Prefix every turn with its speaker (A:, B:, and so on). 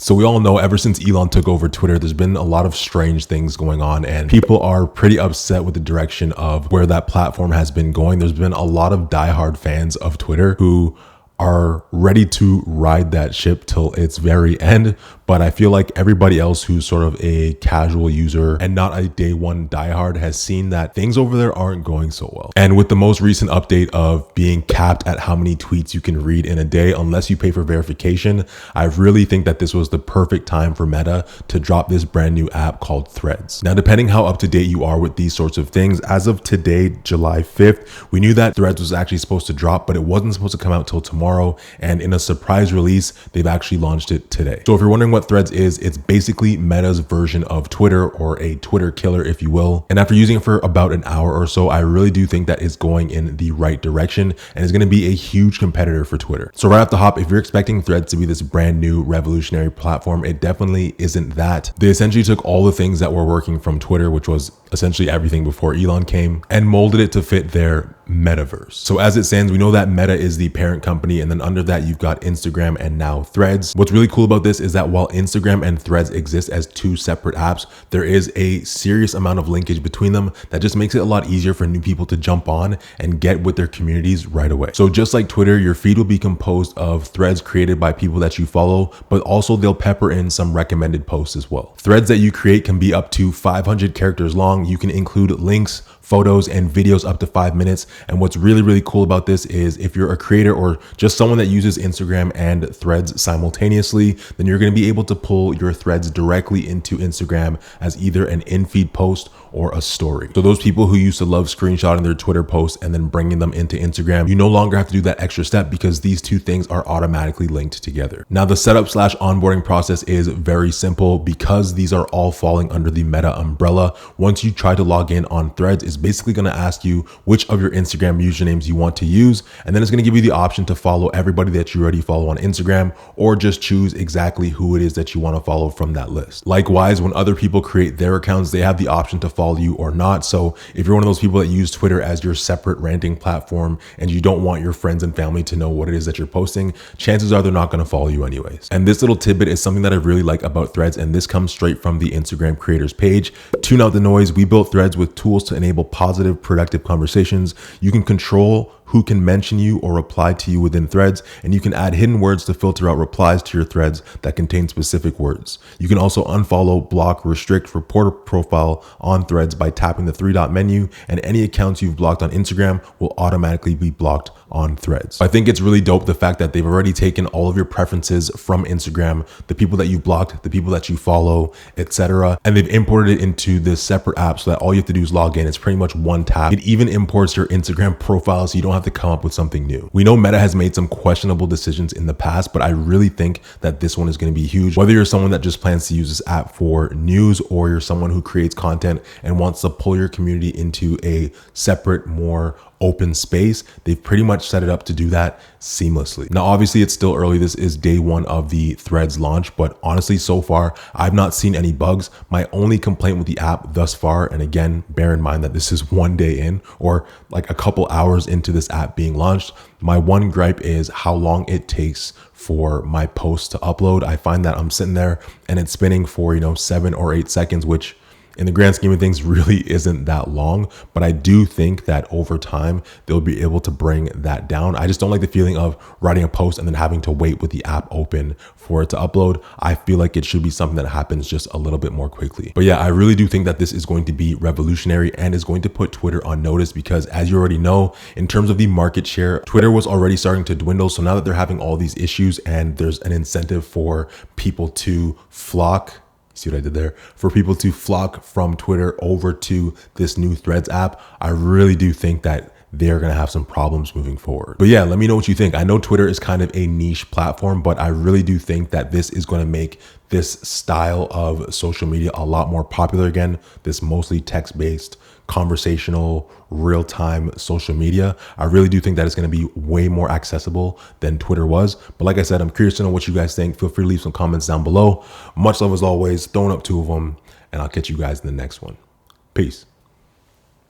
A: So we all know ever since Elon took over Twitter, there's been a lot of strange things going on and people are pretty upset with the direction of where that platform has been going. There's been a lot of diehard fans of Twitter who are ready to ride that ship till its very end. But I feel like everybody else who's sort of a casual user and not a day one diehard has seen that things over there aren't going so well. And with the most recent update of being capped at how many tweets you can read in a day, unless you pay for verification, I really think that this was the perfect time for Meta to drop this brand new app called Threads. Now, depending how up to date you are with these sorts of things, as of today, July 5th, we knew that Threads was actually supposed to drop, but it wasn't supposed to come out till tomorrow. And in a surprise release, they've actually launched it today. So if you're wondering what Threads is, it's basically Meta's version of Twitter, or a Twitter killer, if you will. And after using it for about an hour or so, I really do think that it's going in the right direction and is going to be a huge competitor for Twitter. So right off the hop, if you're expecting Threads to be this brand new revolutionary platform, it definitely isn't that. They essentially took all the things that were working from Twitter, which was essentially everything before Elon came, and molded it to fit their metaverse. So as it stands, we know that Meta is the parent company, and then under that you've got Instagram and now Threads. What's really cool about this is that while Instagram and Threads exist as two separate apps, there is a serious amount of linkage between them that just makes it a lot easier for new people to jump on and get with their communities right away. So just like Twitter, your feed will be composed of threads created by people that you follow, but also they'll pepper in some recommended posts as well. Threads that you create can be up to 500 characters long. You can include links, photos, and videos up to 5 minutes. And what's really, really cool about this is if you're a creator or just someone that uses Instagram and Threads simultaneously, then you're going to be able to pull your threads directly into Instagram as either an in-feed post or a story. So those people who used to love screenshotting their Twitter posts and then bringing them into Instagram, you no longer have to do that extra step because these two things are automatically linked together. Now, the setup / onboarding process is very simple because these are all falling under the Meta umbrella. Once you try to log in on Threads, it's basically going to ask you which of your Instagram usernames you want to use, and then it's going to give you the option to follow everybody that you already follow on Instagram, or just choose exactly who it is that you want to follow from that list. Likewise, when other people create their accounts, they have the option to follow you or not. So if you're one of those people that use Twitter as your separate ranting platform and you don't want your friends and family to know what it is that you're posting, chances are they're not going to follow you anyways. And this little tidbit is something that I really like about Threads, and this comes straight from the Instagram creators page. Tune out the noise. We built Threads with tools to enable positive, productive conversations. You can control who can mention you or reply to you within Threads, and you can add hidden words to filter out replies to your threads that contain specific words. You can also unfollow, block, restrict, report a profile on Threads by tapping the 3-dot menu, and any accounts you've blocked on Instagram will automatically be blocked on Threads. I think it's really dope the fact that they've already taken all of your preferences from Instagram, the people that you blocked, the people that you follow, etc., and they've imported it into this separate app so that all you have to do is log in. It's pretty much one tap. It even imports your Instagram profile so you don't have to come up with something new. We know Meta has made some questionable decisions in the past, but I really think that this one is going to be huge. Whether you're someone that just plans to use this app for news, or you're someone who creates content and wants to pull your community into a separate, more open space, they've pretty much set it up to do that seamlessly. Now, obviously it's still early. This is day one of the Threads launch, but honestly, so far, I've not seen any bugs. My only complaint with the app thus far, and again, bear in mind that this is one day in, or like a couple hours into this app being launched, my one gripe is how long it takes for my posts to upload. I find that I'm sitting there and it's spinning for, 7 or 8 seconds, which in the grand scheme of things really isn't that long, but I do think that over time they'll be able to bring that down. I just don't like the feeling of writing a post and then having to wait with the app open for it to upload. I feel like it should be something that happens just a little bit more quickly. But yeah, I really do think that this is going to be revolutionary and is going to put Twitter on notice because, as you already know, in terms of the market share, Twitter was already starting to dwindle. So now that they're having all these issues and there's an incentive for people to flock, see what I did there? For people to flock from Twitter over to this new Threads app, I really do think that they're going to have some problems moving forward. But yeah, let me know what you think. I know Twitter is kind of a niche platform, but I really do think that this is going to make this style of social media a lot more popular again. This mostly text-based, conversational, real-time social media. I really do think that it's going to be way more accessible than Twitter was. But like I said, I'm curious to know what you guys think. Feel free to leave some comments down below. Much love as always. Throwing up 2 of them, and I'll catch you guys in the next one. Peace.